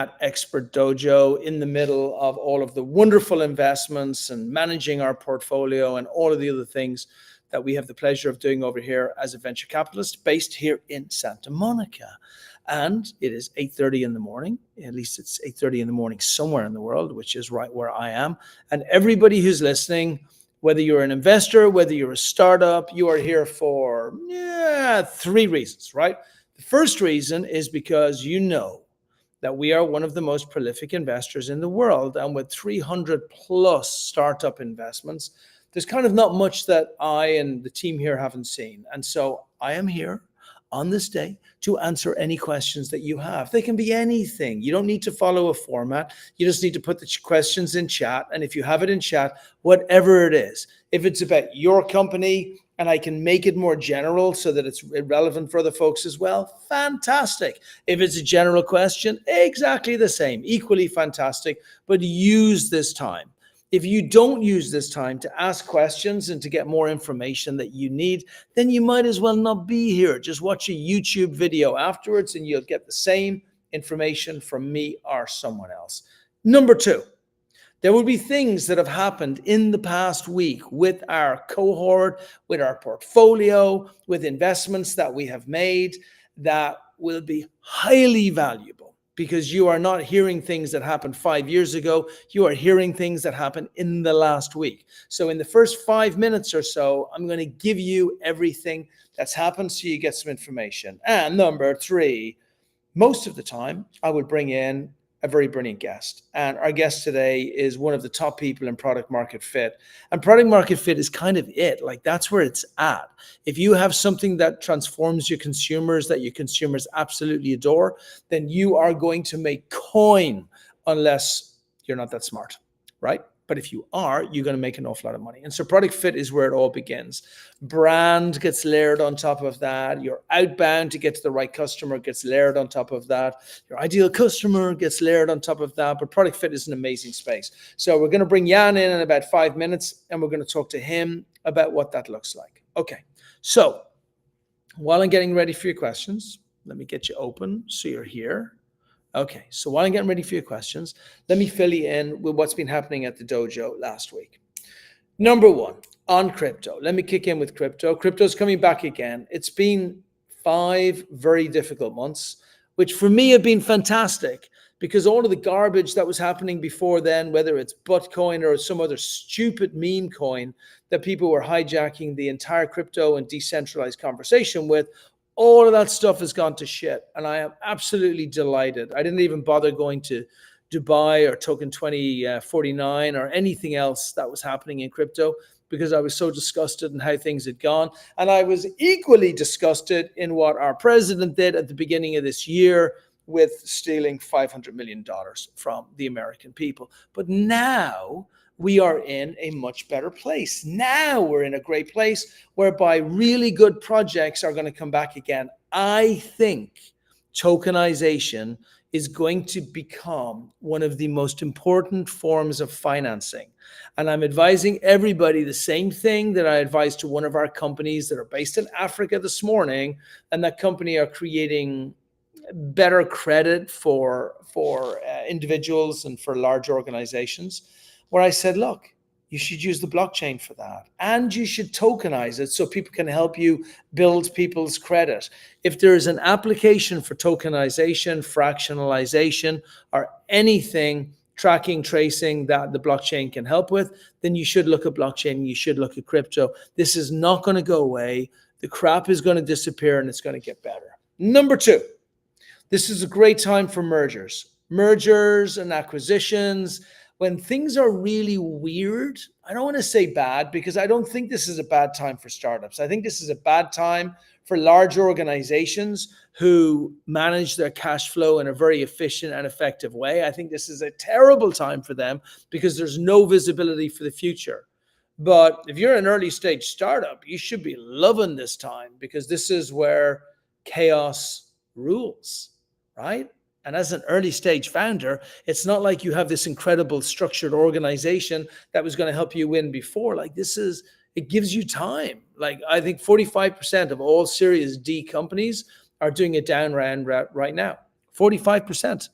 at Expert DOJO in the middle of all of the wonderful investments and managing our portfolio and all of the other things that we have the pleasure of doing over here as a venture capitalist based here in Santa Monica. And it is 8:30 in the morning. At least it's 8:30 in the morning somewhere in the world, which is right where I am. And everybody who's listening, whether you're an investor, whether you're a startup, you are here for three reasons, right? The first reason is because you know that we are one of the most prolific investors in the world. And with 300 plus startup investments, there's kind of not much that I and the team here haven't seen. And so I am here on this day to answer any questions that you have. They can be anything. You don't need to follow a format. You just need to put the questions in chat. And if you have it in chat, whatever it is, if it's about your company and I can make it more general so that it's relevant for other folks as well, fantastic. If it's a general question, exactly the same, equally fantastic, but use this time. If you don't use this time to ask questions and to get more information that you need, then you might as well not be here. Just watch a YouTube video afterwards and you'll get the same information from me or someone else. Number two, there will be things that have happened in the past week with our cohort, with our portfolio, with investments that we have made that will be highly valuable because you are not hearing things that happened 5 years ago. You are hearing things that happened in the last week. So in the first 5 minutes or so, I'm going to give you everything that's happened so you get some information. And number three, most of the time, I would bring in a very brilliant guest. And our guest today is one of the top people in product market fit. And product market fit is kind of it. Like that's where it's at. If you have something that transforms your consumers, that your consumers absolutely adore, then you are going to make coin unless you're not that smart, right? But if you are, you're going to make an awful lot of money. And so product fit is where it all begins. Brand gets layered on top of that. Your outbound to get to the right customer gets layered on top of that. Your ideal customer gets layered on top of that. But product fit is an amazing space. So we're going to bring Yann in about 5 minutes, and we're going to talk to him about what that looks like. Okay. So while I'm getting ready for your questions, let me get you open so you're here. Okay, so while I'm getting ready for your questions, let me fill you in with what's been happening at the dojo last week. Number one, on crypto. Let me kick in with crypto. Crypto's coming back again. It's been 5 very difficult months, which for me have been fantastic because all of the garbage that was happening before then, whether it's Bitcoin or some other stupid meme coin that people were hijacking the entire crypto and decentralized conversation with, all of that stuff has gone to shit. And I am absolutely delighted. I didn't even bother going to Dubai or Token 2049 or anything else that was happening in crypto because I was so disgusted in how things had gone. And I was equally disgusted in what our president did at the beginning of this year with stealing $500 million from the American people. But now we are in a much better place. Now we're in a great place whereby really good projects are going to come back again. I think tokenization is going to become one of the most important forms of financing. And I'm advising everybody the same thing that I advised to one of our companies that are based in Africa this morning. And that company are creating better credit for individuals and for large organizations, where I said, look, you should use the blockchain for that. And you should tokenize it so people can help you build people's credit. If there is an application for tokenization, fractionalization, or anything tracking, tracing that the blockchain can help with, then you should look at blockchain, you should look at crypto. This is not going to go away. The crap is going to disappear and it's going to get better. Number two, this is a great time for mergers and acquisitions. When things are really weird, I don't want to say bad because I don't think this is a bad time for startups. I think this is a bad time for large organizations who manage their cash flow in a very efficient and effective way. I think this is a terrible time for them because there's no visibility for the future. But if you're an early stage startup, you should be loving this time because this is where chaos rules, right? And as an early stage founder, it's not like you have this incredible structured organization that was going to help you win before. Like it gives you time. Like I think 45% of all Series D companies are doing a down round right now. 45%.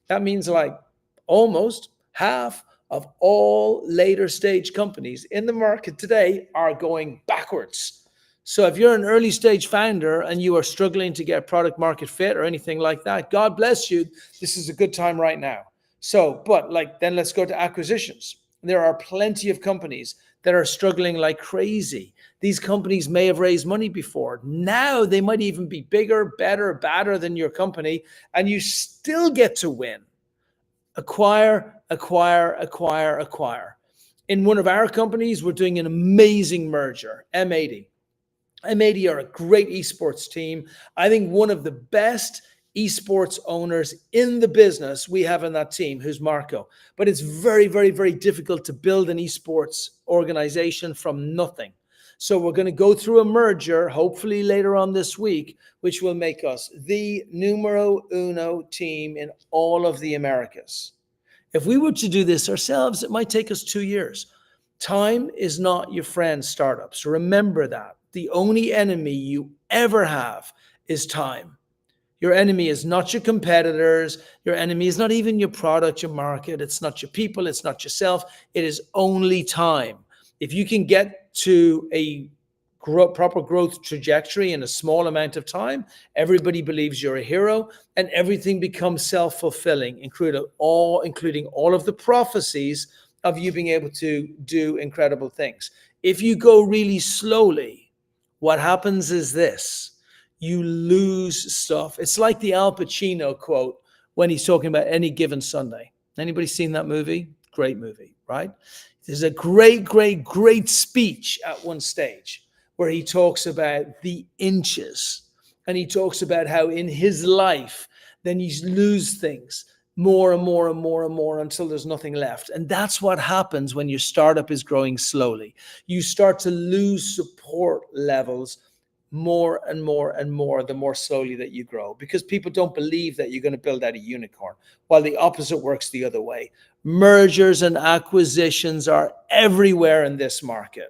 That means like almost half of all later stage companies in the market today are going backwards. So if you're an early stage founder and you are struggling to get product market fit or anything like that, God bless you. This is a good time right now. So, but like, then let's go to acquisitions. There are plenty of companies that are struggling like crazy. These companies may have raised money before. Now they might even be bigger, better, badder than your company, and you still get to win. Acquire, acquire, acquire, acquire. In one of our companies, we're doing an amazing merger, M80. M80 are a great esports team. I think one of the best esports owners in the business we have in that team, who's Marco. But it's very, very, very difficult to build an esports organization from nothing. So we're going to go through a merger, hopefully later on this week, which will make us the numero uno team in all of the Americas. If we were to do this ourselves, it might take us 2 years. Time is not your friend, startups. Remember that. The only enemy you ever have is time. Your enemy is not your competitors. Your enemy is not even your product, your market. It's not your people. It's not yourself. It is only time. If you can get to a proper growth trajectory in a small amount of time, everybody believes you're a hero and everything becomes self-fulfilling, including all of the prophecies of you being able to do incredible things. If you go really slowly, what happens is this: you lose stuff. It's like the Al Pacino quote when he's talking about Any Given Sunday. Anybody seen that movie? Great movie, right? There's a great, great, great speech at one stage where he talks about the inches, and he talks about how in his life, then you lose things more and more and more and more until there's nothing left. And that's what happens when your startup is growing slowly. You start to lose support levels more and more and more the more slowly that you grow, because people don't believe that you're going to build out a unicorn, while the opposite works the other way. Mergers and acquisitions are everywhere in this market.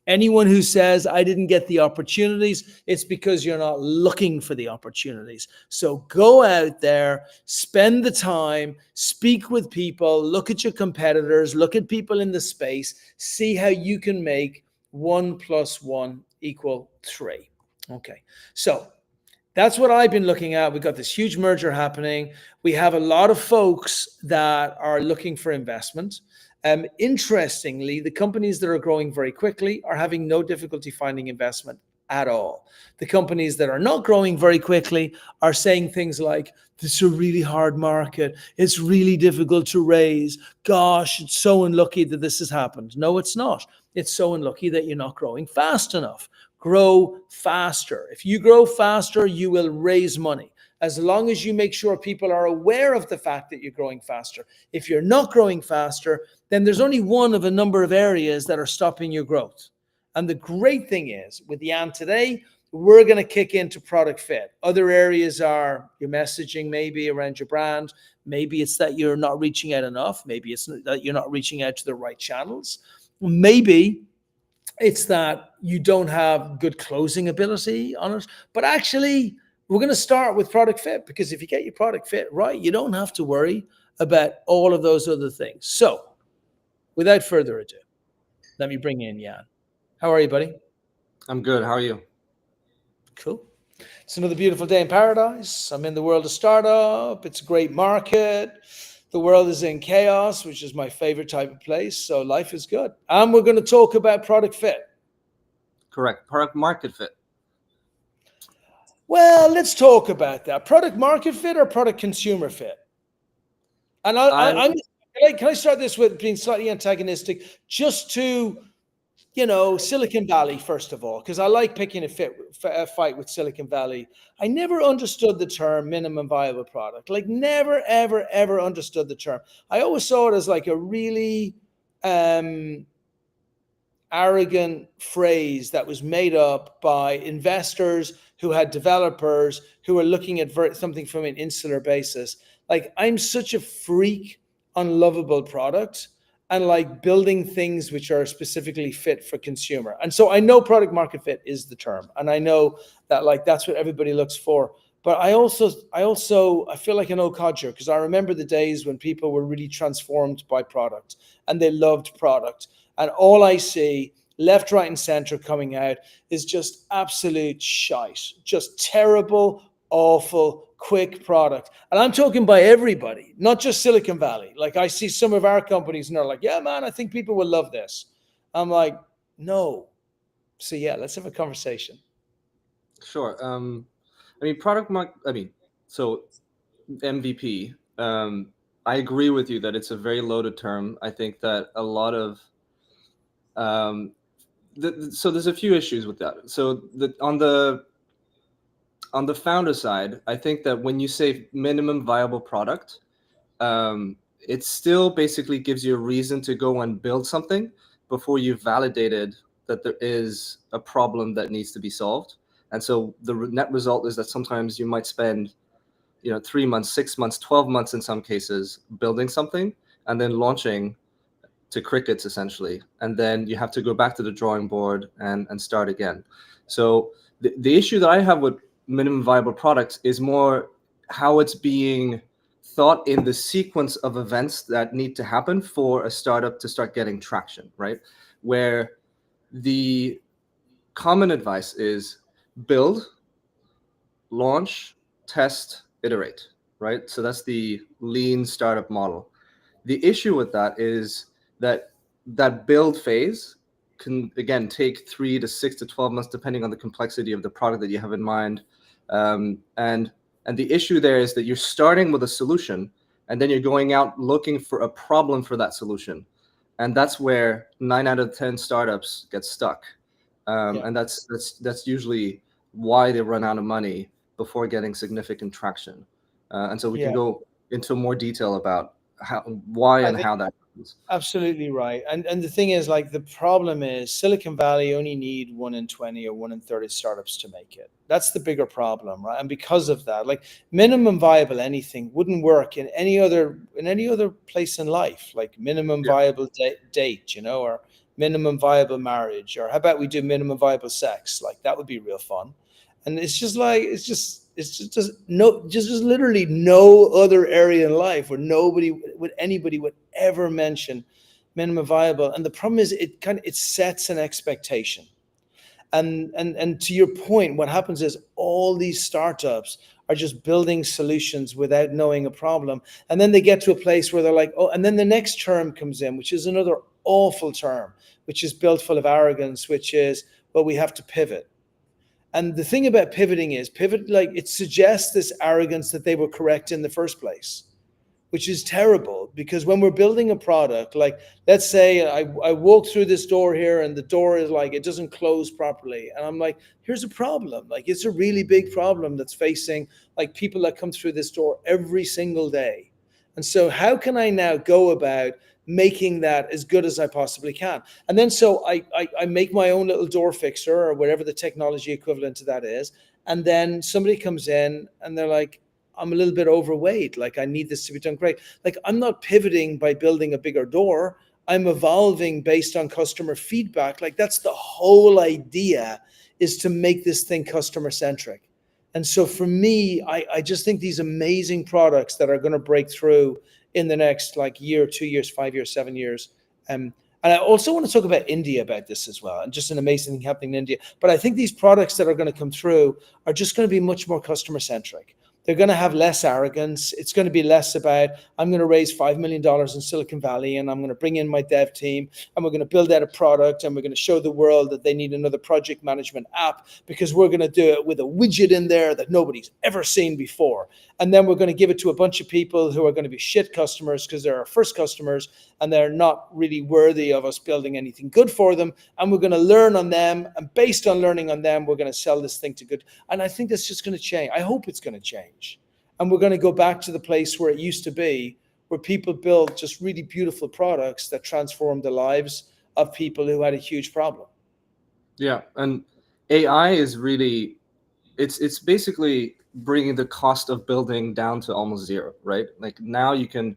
Anyone who says, I didn't get the opportunities, it's because you're not looking for the opportunities. So go out there, spend the time, speak with people, look at your competitors, look at people in the space, see how you can make 1 + 1 = 3. Okay, so that's what I've been looking at. We've got this huge merger happening. We have a lot of folks that are looking for investment. Interestingly, the companies that are growing very quickly are having no difficulty finding investment at all. The companies that are not growing very quickly are saying things like, this is a really hard market. It's really difficult to raise. Gosh, it's so unlucky that this has happened. No, it's not. It's so unlucky that you're not growing fast enough. Grow faster. If you grow faster, you will raise money, as long as you make sure people are aware of the fact that you're growing faster. If you're not growing faster, then there's only one of a number of areas that are stopping your growth. And the great thing is, with Yann today, we're going to kick into product fit. Other areas are your messaging, maybe around your brand. Maybe it's that you're not reaching out enough. Maybe it's that you're not reaching out to the right channels. Maybe it's that you don't have good closing ability on it. But actually, we're going to start with product fit, because if you get your product fit right, you don't have to worry about all of those other things. So without further ado, let me bring in Yann. How are you, buddy? I'm good. How are you? Cool. It's another beautiful day in paradise. I'm in the world of startup. It's a great market. The world is in chaos, which is my favorite type of place. So life is good. And we're going to talk about product fit. Correct. Product market fit. Well, let's talk about that. Product market fit or product consumer fit? And can I start this with being slightly antagonistic, just to, Silicon Valley, first of all, because I like picking a fight with Silicon Valley. I never understood the term minimum viable product. Like, never, ever, ever understood the term. I always saw it as like a really arrogant phrase that was made up by investors who had developers who were looking at something from an insular basis. Like, I'm such a freak on lovable product and like building things which are specifically fit for consumer. And so I know product market fit is the term. And I know that like that's what everybody looks for. But I feel like an old codger, because I remember the days when people were really transformed by product and they loved product. And all I see left, right, and center coming out is just absolute shite, just terrible, awful, quick product. And I'm talking by everybody, not just Silicon Valley. Like I see some of our companies and they're like, yeah, man, I think people will love this. I'm like, no. So yeah, let's have a conversation. Sure. I mean, so MVP. I agree with you that it's a very loaded term. I think that a lot of so there's a few issues with that. So on the founder side, I think that when you say minimum viable product, it still basically gives you a reason to go and build something before you've validated that there is a problem that needs to be solved. And so the net result is that sometimes you might spend 3 months, 6 months, 12 months in some cases building something and then launching to crickets essentially. And then you have to go back to the drawing board and start again. So the issue that I have with minimum viable products is more how it's being thought in the sequence of events that need to happen for a startup to start getting traction, right? Where the common advice is build, launch, test, iterate, right? So that's the lean startup model. The issue with that is that build phase can again take 3 to 6 to 12 months depending on the complexity of the product that you have in mind. And the issue there is that you're starting with a solution and then you're going out looking for a problem for that solution. And that's where 9 out of 10 startups get stuck. And that's usually why they run out of money before getting significant traction. And so we can go into more detail about why and how that happens. Absolutely right. And the thing is, like, the problem is Silicon Valley only need 1 in 20 or 1 in 30 startups to make it. That's the bigger problem, right? And because of that, like, minimum viable anything wouldn't work in any other place in life, like minimum viable date, or minimum viable marriage, or how about we do minimum viable sex? Like, that would be real fun. And it's just literally no other area in life where anybody would ever mention minimum viable. And the problem is it sets an expectation. And to your point, what happens is all these startups are just building solutions without knowing a problem. And then they get to a place where they're like, oh, and then the next term comes in, which is another awful term, which is built full of arrogance, which is, well, we have to pivot. And the thing about pivoting is like, it suggests this arrogance that they were correct in the first place, which is terrible. Because when we're building a product, like, let's say I walk through this door here and the door is like, it doesn't close properly. And I'm like, here's a problem. Like, it's a really big problem that's facing, like, people that come through this door every single day. And so how can I now go about making that as good as I possibly can? And then so I make my own little door fixer or whatever the technology equivalent to that is. And then somebody comes in and they're like, I'm a little bit overweight. Like, I need this to be done great. Like, I'm not pivoting by building a bigger door. I'm evolving based on customer feedback. Like, that's the whole idea, is to make this thing customer centric. And so for me, I just think these amazing products that are going to break through in the next, like, year, 2 years, 5 years, 7 years. And I also want to talk about India about this as well, and just an amazing thing happening in India. But I think these products that are going to come through are just going to be much more customer centric. They're going to have less arrogance. It's going to be less about, I'm going to raise $5 million in Silicon Valley and I'm going to bring in my dev team and we're going to build out a product and we're going to show the world that they need another project management app because we're going to do it with a widget in there that nobody's ever seen before. And then we're going to give it to a bunch of people who are going to be shit customers because they're our first customers and they're not really worthy of us building anything good for them. And we're going to learn on them. And based on learning on them, we're going to sell this thing to good. And I think that's just going to change. I hope it's going to change. And we're going to go back to the place where it used to be, where people built just really beautiful products that transformed the lives of people who had a huge problem. Yeah. And AI is really, it's basically bringing the cost of building down to almost zero, right? Like, now you can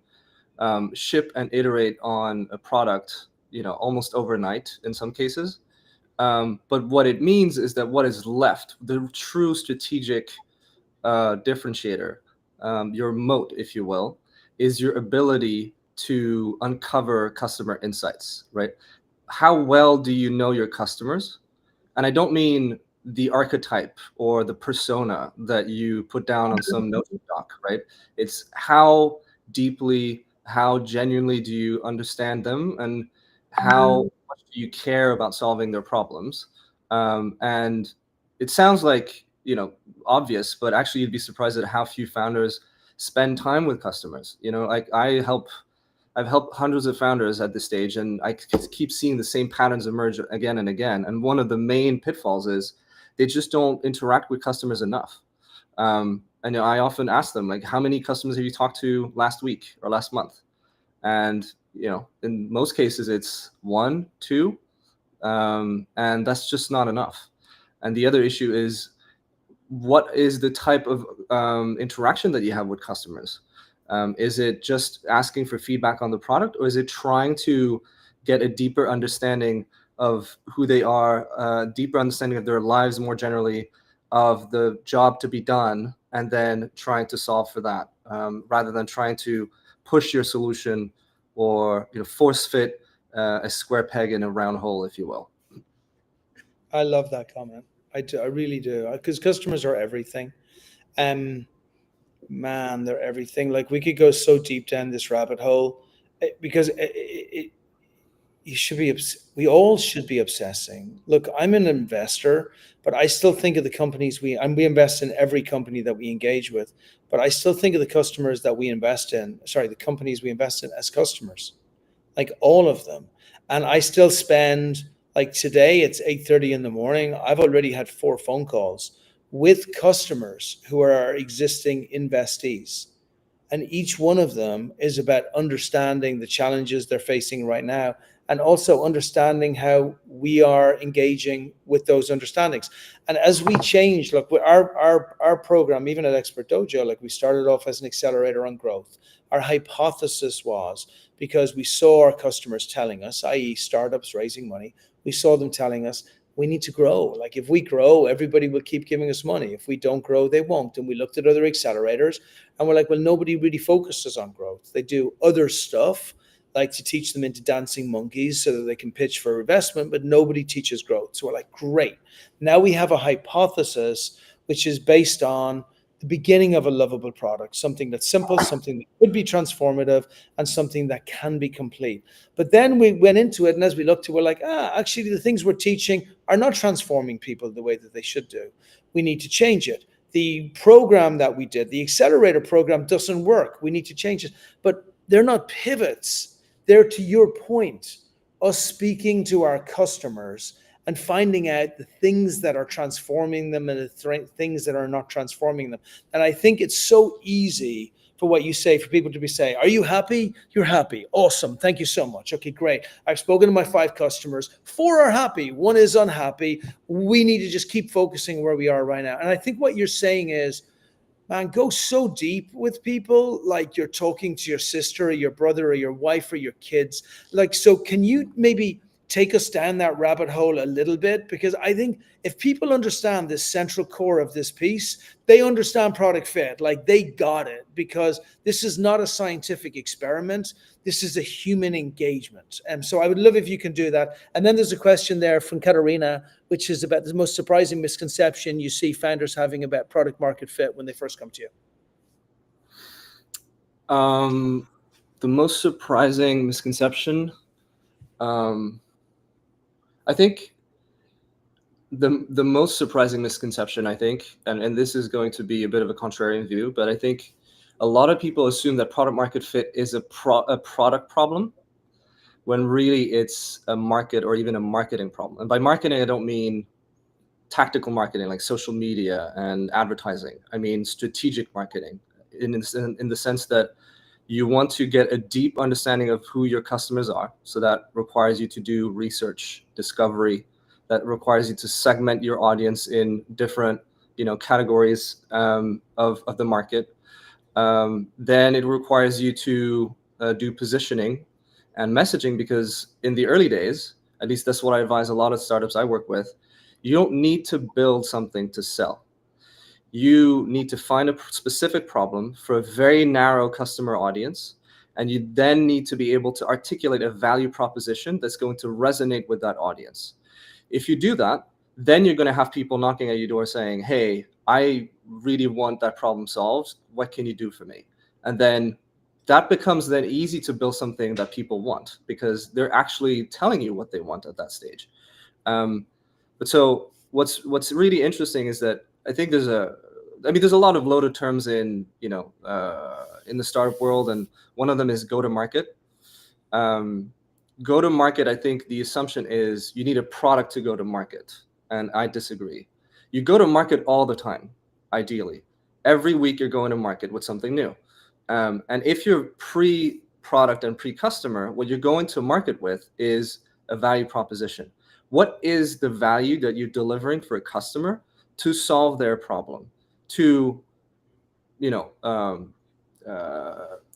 ship and iterate on a product, almost overnight in some cases. But what it means is that what is left, the true strategic differentiator, your moat, if you will, is your ability to uncover customer insights, right? How well do you know your customers? And I don't mean the archetype or the persona that you put down on some note doc, right? It's how deeply, how genuinely do you understand them, and how much do you care about solving their problems? And it sounds like, obvious, but actually you'd be surprised at how few founders spend time with customers. Like I've helped hundreds of founders at this stage, and I keep seeing the same patterns emerge again and again. And one of the main pitfalls is they just don't interact with customers enough. And I often ask them, like, how many customers have you talked to last week or last month? And in most cases, it's 1, 2, and that's just not enough. And the other issue is, what is the type of interaction that you have with customers? Is it just asking for feedback on the product, or is it trying to get a deeper understanding of who they are, a deeper understanding of their lives more generally, of the job to be done, and then trying to solve for that, rather than trying to push your solution or force fit a square peg in a round hole, if you will. I love that comment. I do. I really do. Because customers are everything. Man, they're everything. Like, we could go so deep down this rabbit hole, because you should be. We all should be obsessing. Look, I'm an investor, but I still think of the companies we invest in every company that we engage with. But I still think of the customers that we invest in. Sorry, the companies we invest in as customers, like all of them. And I still spend, like today, it's 8:30 in the morning. I've already had 4 phone calls with customers who are our existing investees. And each one of them is about understanding the challenges they're facing right now, and also understanding how we are engaging with those understandings. And as we change, look, our program, even at Expert Dojo, like, we started off as an accelerator on growth. Our hypothesis was, because we saw our customers telling us, i.e. startups raising money, we saw them telling us, we need to grow. Like, if we grow, everybody will keep giving us money. If we don't grow, they won't. And we looked at other accelerators and we're like, well, nobody really focuses on growth. They do other stuff, like to teach them into dancing monkeys so that they can pitch for investment, but nobody teaches growth. So we're like, great. Now we have a hypothesis which is based on the beginning of a lovable product, something that's simple, something that could be transformative, and something that can be complete. But then we went into it, and as we looked to, we're like, actually, the things we're teaching are not transforming people the way that they should do. We need to change it. The program that we did, the accelerator program, doesn't work. We need to change it. But they're not pivots. They're, to your point, us speaking to our customers and finding out the things that are transforming them and the things that are not transforming them. And I think it's so easy for what you say, for people to be saying, are you happy? You're happy. Awesome. Thank you so much. Okay, great. I've spoken to my 5 customers. 4 are happy. 1 is unhappy. We need to just keep focusing where we are right now. And I think what you're saying is, man, go so deep with people, like you're talking to your sister or your brother or your wife or your kids. Like, so can you maybe take us down that rabbit hole a little bit? Because I think if people understand this central core of this piece, they understand product fit. Like, they got it, because this is not a scientific experiment. This is a human engagement. And so I would love if you can do that. And then there's a question there from Katarina, which is about the most surprising misconception you see founders having about product market fit when they first come to you. The most surprising misconception, I think the most surprising misconception, I think, and this is going to be a bit of a contrarian view, but I think a lot of people assume that product market fit is a product problem, when really it's a market or even a marketing problem. And by marketing, I don't mean tactical marketing like social media and advertising. I mean strategic marketing, in the sense that you want to get a deep understanding of who your customers are. So that requires you to do research, discovery. That requires you to segment your audience in different, categories of the market. Then it requires you to do positioning and messaging, because in the early days, at least that's what I advise a lot of startups I work with, you don't need to build something to sell. You need to find a specific problem for a very narrow customer audience, and you then need to be able to articulate a value proposition that's going to resonate with that audience. If you do that, then you're going to have people knocking at your door saying, hey, I really want that problem solved. What can you do for me? And then that becomes then easy to build something that people want, because they're actually telling you what they want at that stage. But so what's really interesting is that I think there's a lot of loaded terms in in the startup world, and one of them is go to market. Go to market, I think the assumption is you need a product to go to market, and I disagree. You go to market all the time, ideally. Every week you're going to market with something new. And if you're pre-product and pre-customer, what you're going to market with is a value proposition. What is the value that you're delivering for a customer to solve their problem, to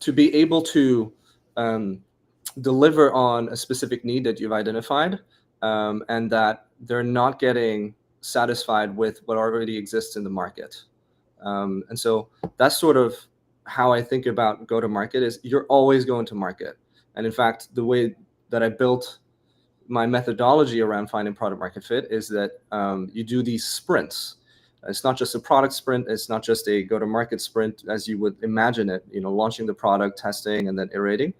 to be able to deliver on a specific need that you've identified, and that they're not getting satisfied with what already exists in the market. And so that's sort of how I think about go to market, is you're always going to market. And in fact, the way that I built my methodology around finding product market fit is that you do these sprints. It's not just a product sprint. It's not just a go-to-market sprint as you would imagine it, launching the product, testing, and then iterating.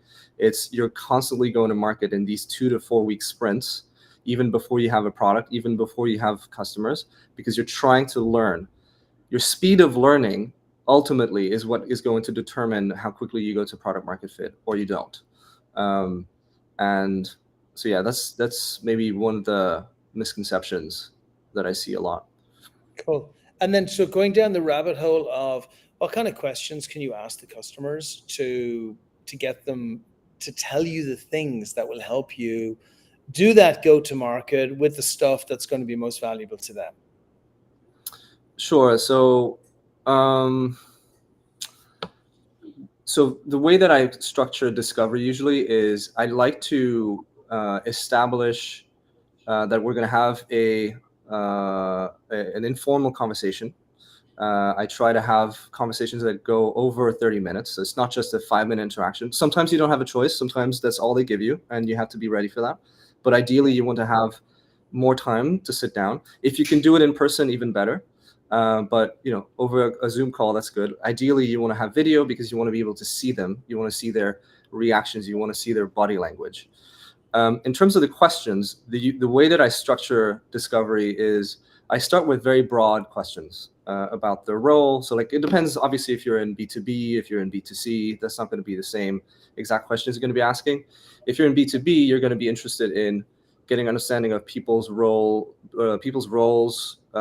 You're constantly going to market in these 2 to 4 week sprints, even before you have a product, even before you have customers, because you're trying to learn. Your speed of learning ultimately is what is going to determine how quickly you go to product market fit or you don't. And so, yeah, that's maybe one of the misconceptions that I see a lot. Cool. And then, so going down the rabbit hole of what kind of questions can you ask the customers to get them to tell you the things that will help you do that go to market with the stuff that's going to be most valuable to them? Sure. So, so the way that I structure discovery usually is I like to establish that we're going to have an informal conversation. I try to have conversations that go over 30 minutes. So it's not just a 5-minute interaction. Sometimes you don't have a choice. Sometimes that's all they give you, and you have to be ready for that. But ideally, you want to have more time to sit down. If you can do it in person, even better. But over a Zoom call, that's good. Ideally, you want to have video because you want to be able to see them. You want to see their reactions. You want to see their body language. In terms of the questions, the way that I structure discovery is I start with very broad questions about their role. So it depends, obviously, if you're in B2B, if you're in B2C, that's not going to be the same exact questions you're going to be asking. If you're in B2B, you're going to be interested in getting understanding of people's roles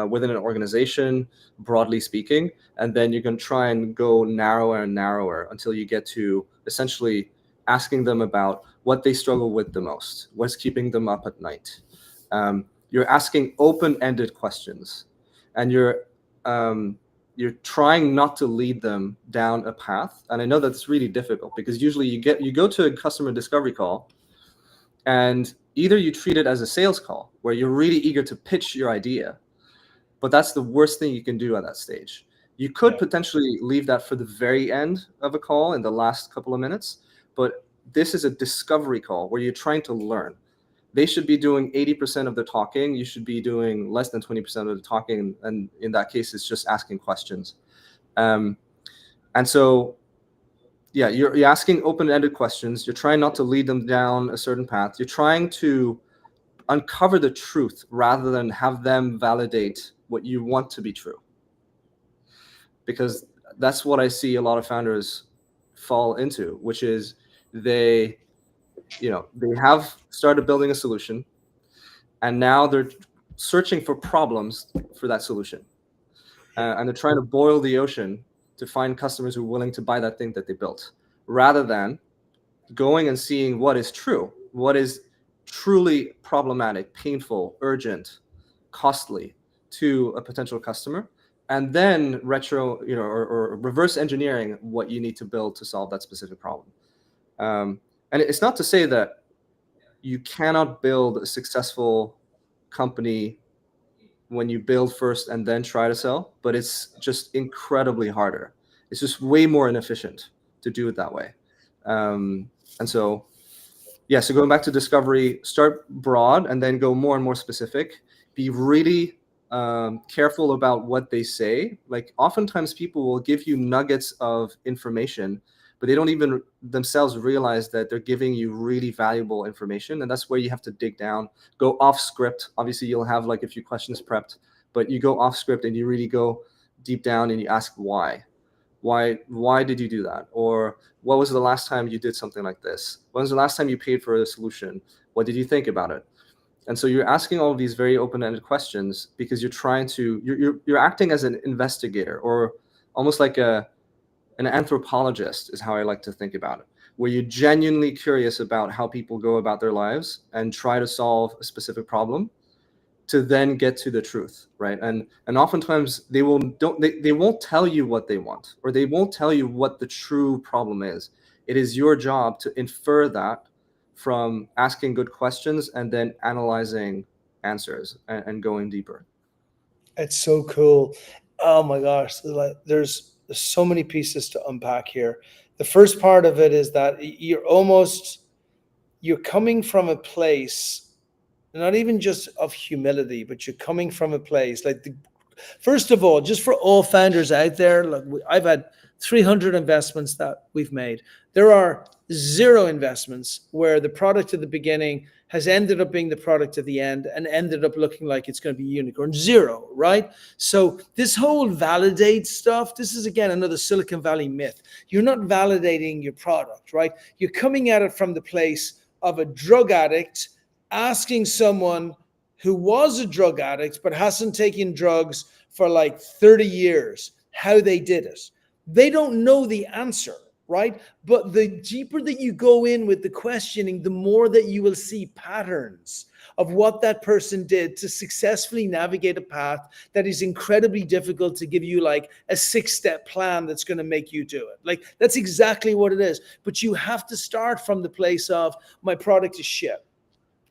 within an organization, broadly speaking. And then you're going to try and go narrower and narrower until you get to essentially asking them about what they struggle with the most, what's keeping them up at night. You're asking open-ended questions, and you're trying not to lead them down a path. And I know that's really difficult because usually you go to a customer discovery call, and either you treat it as a sales call where you're really eager to pitch your idea, but that's the worst thing you can do at that stage. You could potentially leave that for the very end of a call in the last couple of minutes, but this is a discovery call where you're trying to learn. They should be doing 80% of the talking. You should be doing less than 20% of the talking. And in that case, it's just asking questions. And so, yeah, you're asking open-ended questions. You're trying not to lead them down a certain path. You're trying to uncover the truth rather than have them validate what you want to be true. Because that's what I see a lot of founders fall into, which is they have started building a solution, and now they're searching for problems for that solution. And they're trying to boil the ocean to find customers who are willing to buy that thing that they built, rather than going and seeing what is true, what is truly problematic, painful, urgent, costly to a potential customer, and then or reverse engineering what you need to build to solve that specific problem. And it's not to say that you cannot build a successful company when you build first and then try to sell, but it's just incredibly harder. It's just way more inefficient to do it that way. And so, yeah, so going back to discovery, start broad and then go more and more specific. Be really careful about what they say. Like oftentimes people will give you nuggets of information, but they don't even themselves realize that they're giving you really valuable information. And that's where you have to dig down, go off script. Obviously you'll have like a few questions prepped, but you go off script and you really go deep down and you ask why. Why did you do that? Or what was the last time you did something like this? When was the last time you paid for a solution? What did you think about it? And so you're asking all of these very open-ended questions because you're trying to, you're acting as an investigator, or almost like an anthropologist is how I like to think about it, where you're genuinely curious about how people go about their lives and try to solve a specific problem to then get to the truth, right? And oftentimes they won't tell you what they want, or they won't tell you what the true problem is. It is your job to infer that from asking good questions and then analyzing answers and going deeper. It's so cool. Oh my gosh, there's so many pieces to unpack here. The first part of it is that you're coming from a place, not even just of humility, but you're coming from a place first of all, just for all founders out there, look, I've had 300 investments that we've made. There are 0 investments where the product at the beginning has ended up being the product at the end and ended up looking like it's going to be a unicorn. 0, right? So this whole validate stuff, this is again another Silicon Valley myth. You're not validating your product, right? You're coming at it from the place of a drug addict asking someone who was a drug addict but hasn't taken drugs for like 30 years how they did it. They don't know the answer, right? But the deeper that you go in with the questioning, the more that you will see patterns of what that person did to successfully navigate a path that is incredibly difficult to give you like a 6-step plan that's going to make you do it. Like that's exactly what it is. But you have to start from the place of my product is shit.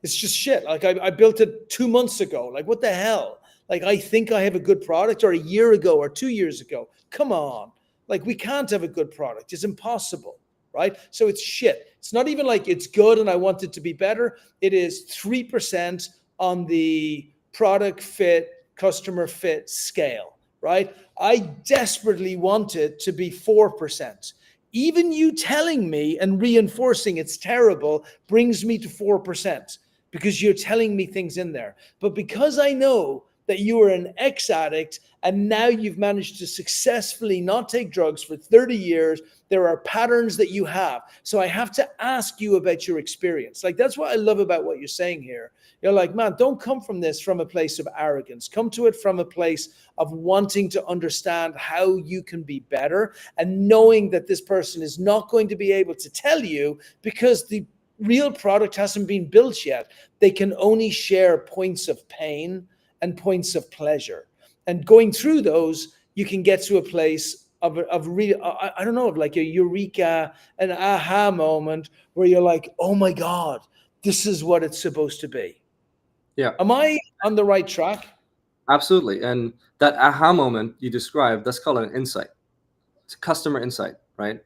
It's just shit. Like I built it 2 months ago. Like what the hell? Like I think I have a good product, or a year ago or 2 years ago. Come on. Like we can't have a good product. It's impossible, right? So it's shit. It's not even like it's good and I want it to be better. It is 3% on the product fit, customer fit scale, right? I desperately want it to be 4%. Even you telling me and reinforcing it's terrible brings me to 4%, because you're telling me things in there. But because I know that you are an ex-addict and now you've managed to successfully not take drugs for 30 years, there are patterns that you have. So I have to ask you about your experience. Like that's what I love about what you're saying here. You're like, man, don't come from this from a place of arrogance. Come to it from a place of wanting to understand how you can be better, and knowing that this person is not going to be able to tell you because the real product hasn't been built yet. They can only share points of pain and points of pleasure. And going through those, you can get to a place of really, I don't know, like a eureka, an aha moment where you're like, oh my God, this is what it's supposed to be. Yeah. Am I on the right track? Absolutely. And that aha moment you described, that's called an insight. It's a customer insight, right?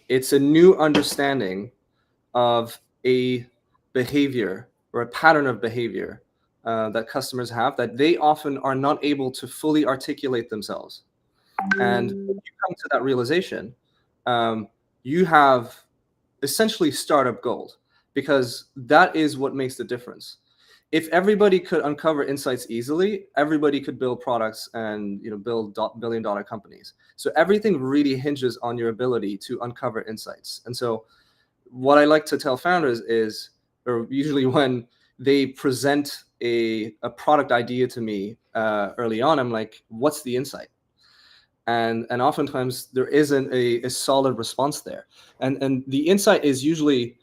It's a new understanding of a behavior or a pattern of behavior that customers have that they often are not able to fully articulate themselves. And when you come to that realization, you have essentially startup gold, because that is what makes the difference. If everybody could uncover insights easily, everybody could build products and build billion-dollar companies. So everything really hinges on your ability to uncover insights. And so what I like to tell founders is, or usually when they present a product idea to me early on, I'm like, what's the insight? And oftentimes there isn't a solid response there. And the insight is usually,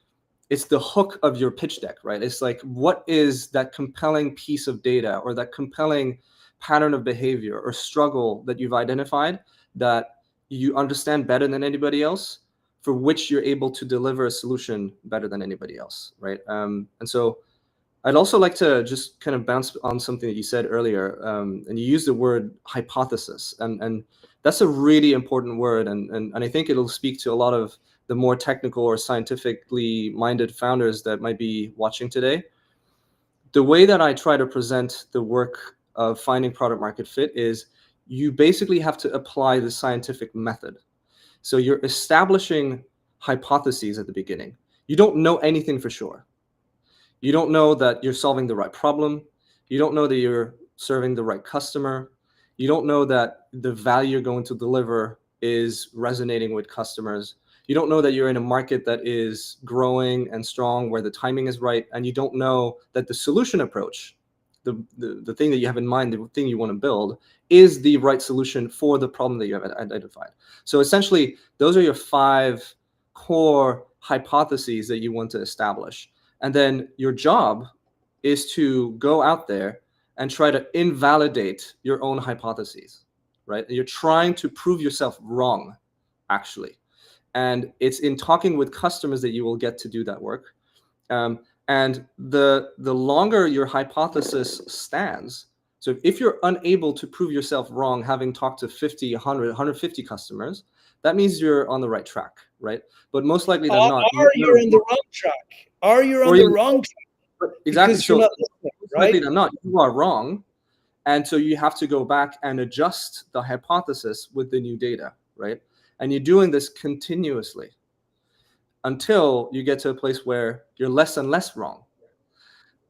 it's the hook of your pitch deck, right? It's like, what is that compelling piece of data or that compelling pattern of behavior or struggle that you've identified that you understand better than anybody else, for which you're able to deliver a solution better than anybody else, right? And so I'd also like to just kind of bounce on something that you said earlier, and you used the word hypothesis, and that's a really important word, and I think it'll speak to a lot of the more technical or scientifically minded founders that might be watching today. The way that I try to present the work of finding product market fit is you basically have to apply the scientific method. So you're establishing hypotheses at the beginning. You don't know anything for sure. You don't know that you're solving the right problem. You don't know that you're serving the right customer. You don't know that the value you're going to deliver is resonating with customers. You don't know that you're in a market that is growing and strong, where the timing is right. And you don't know that the solution approach, the thing that you have in mind, the thing you want to build, is the right solution for the problem that you have identified. So essentially, those are your 5 core hypotheses that you want to establish. And then your job is to go out there and try to invalidate your own hypotheses, right? You're trying to prove yourself wrong, actually. And it's in talking with customers that you will get to do that work. And the longer your hypothesis stands, so if you're unable to prove yourself wrong, having talked to 50, 100, 150 customers, that means you're on the right track, right? But most likely than not, Or you're on the wrong track. Or you're on the wrong track. Exactly. Because you're not listening, most likely right? than not, you are wrong. And so you have to go back and adjust the hypothesis with the new data, right? And you're doing this continuously until you get to a place where you're less and less wrong.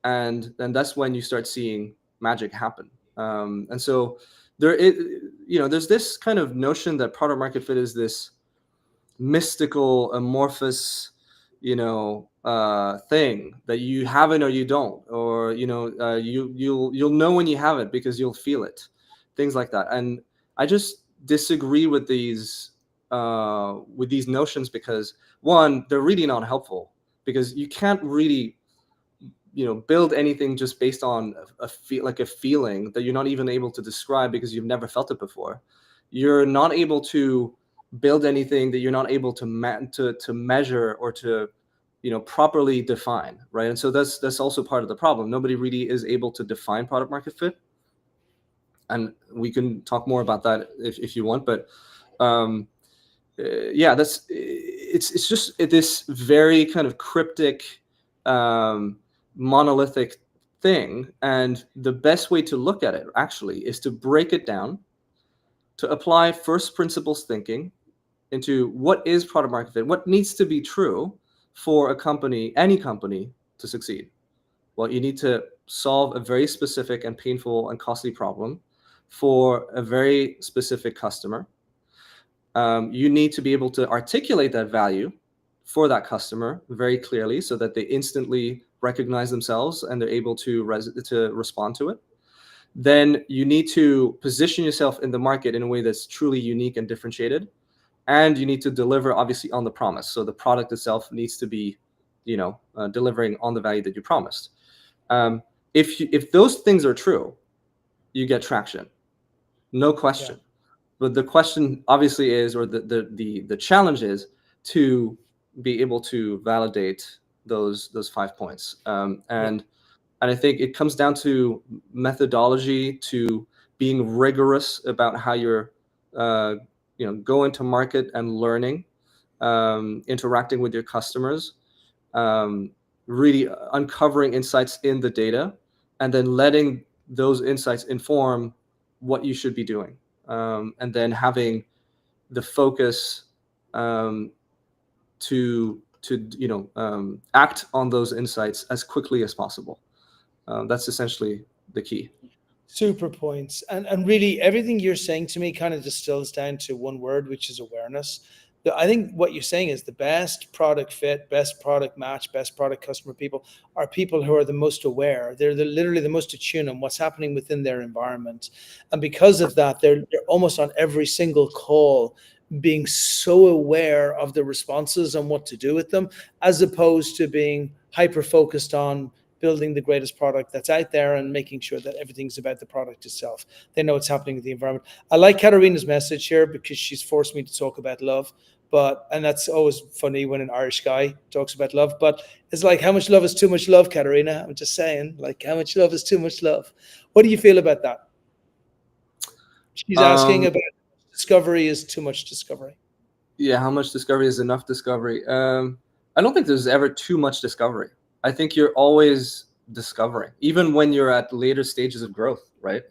And then that's when you start seeing magic happen. And so there's this kind of notion that product market fit is this mystical, amorphous, thing that you have it or you don't, or you'll know when you have it because you'll feel it, things like that. And I just disagree with these notions, because one, they're really not helpful, because you can't really build anything just based on a feeling that you're not even able to describe because you've never felt it before. You're not able to build anything that you're not able to measure or to properly define, right? And so that's also part of the problem. Nobody really is able to define product market fit, and we can talk more about that if you want. But it's just this very kind of cryptic, monolithic thing. And the best way to look at it actually is to break it down, to apply first principles thinking into what is product market fit, what needs to be true for a company, any company, to succeed. Well, you need to solve a very specific and painful and costly problem for a very specific customer. You need to be able to articulate that value for that customer very clearly, so that they instantly recognize themselves and they're able to respond to it. Then you need to position yourself in the market in a way that's truly unique and differentiated. And you need to deliver, obviously, on the promise. So the product itself needs to be, delivering on the value that you promised. If those things are true, you get traction, no question. Yeah. But the question obviously is, or the challenge is, to be able to validate those 5 points. And I think it comes down to methodology, to being rigorous about how you're going to market and learning, interacting with your customers, really uncovering insights in the data, and then letting those insights inform what you should be doing, and then having the focus to act on those insights as quickly as possible. That's essentially the key. Super points. And really, everything you're saying to me kind of distills down to one word, which is awareness. I think what you're saying is the best product fit, best product match, best product customer people are people who are the most aware. They're literally the most attuned on what's happening within their environment. And because of that, they're almost on every single call being so aware of the responses and what to do with them, as opposed to being hyper-focused on building the greatest product that's out there and making sure that everything's about the product itself. They know what's happening in the environment. I like Katarina's message here because she's forced me to talk about love. and that's always funny when an Irish guy talks about love, but it's like, how much love is too much love, Katerina? I'm just saying, like, how much love is too much love? What do you feel about that? She's asking Um, about discovery is too much discovery. yeah, how much discovery is enough discovery? I don't think there's ever too much discovery. I think you're always discovering, even when you're at later stages of growth, right?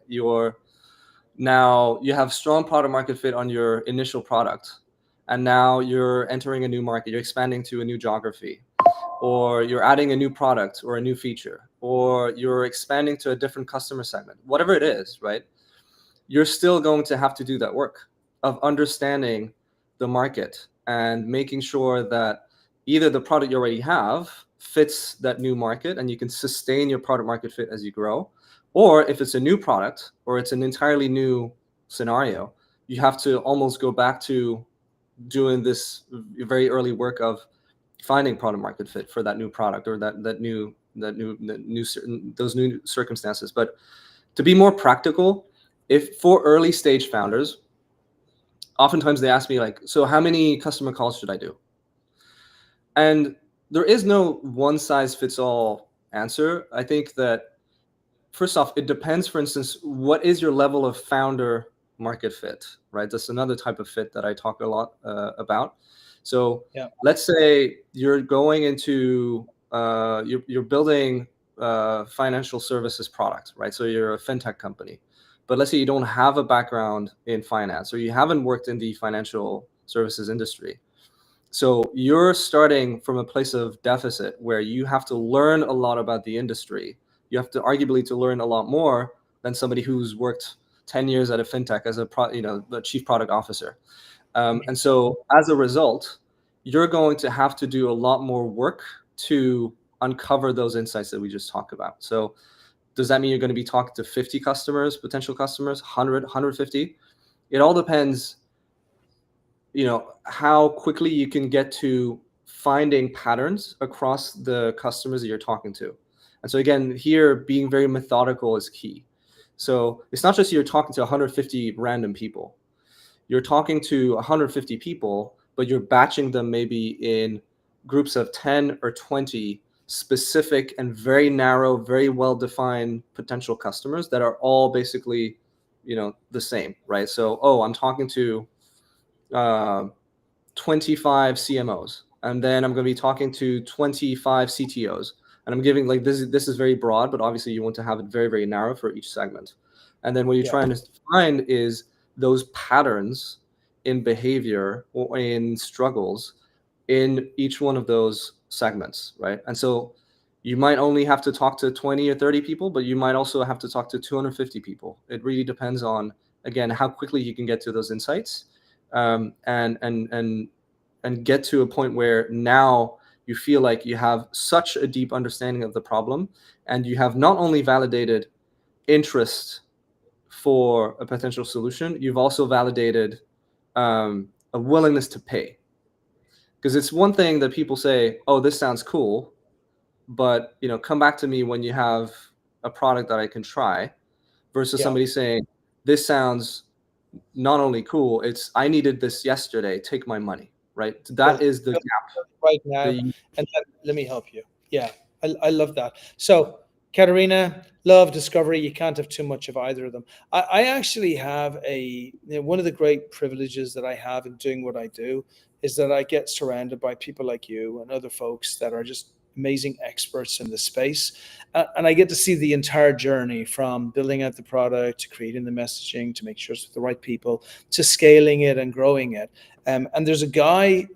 Now you have strong product market fit on your initial product, and now you're entering a new market, you're expanding to a new geography, or you're adding a new product or a new feature, or you're expanding to a different customer segment, whatever it is, right? You're still going to have to do that work of understanding the market and making sure that either the product you already have fits that new market and you can sustain your product market fit as you grow, or if it's a new product or it's an entirely new scenario, you have to almost go back to doing this very early work of finding product market fit for that new product or those new circumstances. But to be more practical, if for early stage founders, oftentimes they ask me like, so how many customer calls should I do? And there is no one size fits all answer. I think that first off, it depends, for instance, what is your level of founder market fit, right? That's another type of fit that I talk a lot about. So Yeah. let's say you're going into, you're building financial services products, right? So you're a fintech company, but let's say you don't have a background in finance or you haven't worked in the financial services industry. So you're starting from a place of deficit where you have to learn a lot about the industry. You have to arguably to learn a lot more than somebody who's worked 10 years at a fintech as the chief product officer. And so as a result, you're going to have to do a lot more work to uncover those insights that we just talked about. So does that mean you're going to be talking to 50 customers, potential customers, 100, 150? It all depends, how quickly you can get to finding patterns across the customers that you're talking to. And so again, here being very methodical is key. So it's not just you're talking to 150 random people. You're talking to 150 people, but you're batching them maybe in groups of 10 or 20 specific and very narrow, very well-defined potential customers that are all basically, the same, right? So, I'm talking to 25 CMOs, and then I'm going to be talking to 25 CTOs, and I'm giving like this is very broad, but obviously you want to have it very, very narrow for each segment. And then what you're trying to find is those patterns in behavior or in struggles in each one of those segments, right? And so you might only have to talk to 20 or 30 people, but you might also have to talk to 250 people. It really depends on, again, how quickly you can get to those insights, and get to a point where now you feel like you have such a deep understanding of the problem, and you have not only validated interest for a potential solution, you've also validated a willingness to pay. Because it's one thing that people say, oh, this sounds cool, but come back to me when you have a product that I can try, versus somebody saying, this sounds not only cool, it's I needed this yesterday, take my money, right? That is the gap right now. And let me help you. Yeah, I love that. So Katerina, love, discovery, you can't have too much of either of them. I actually have one of the great privileges that I have in doing what I do is that I get surrounded by people like you and other folks that are just amazing experts in the space. And I get to see the entire journey from building out the product to creating the messaging, to make sure it's with the right people, to scaling it and growing it. And there's a guy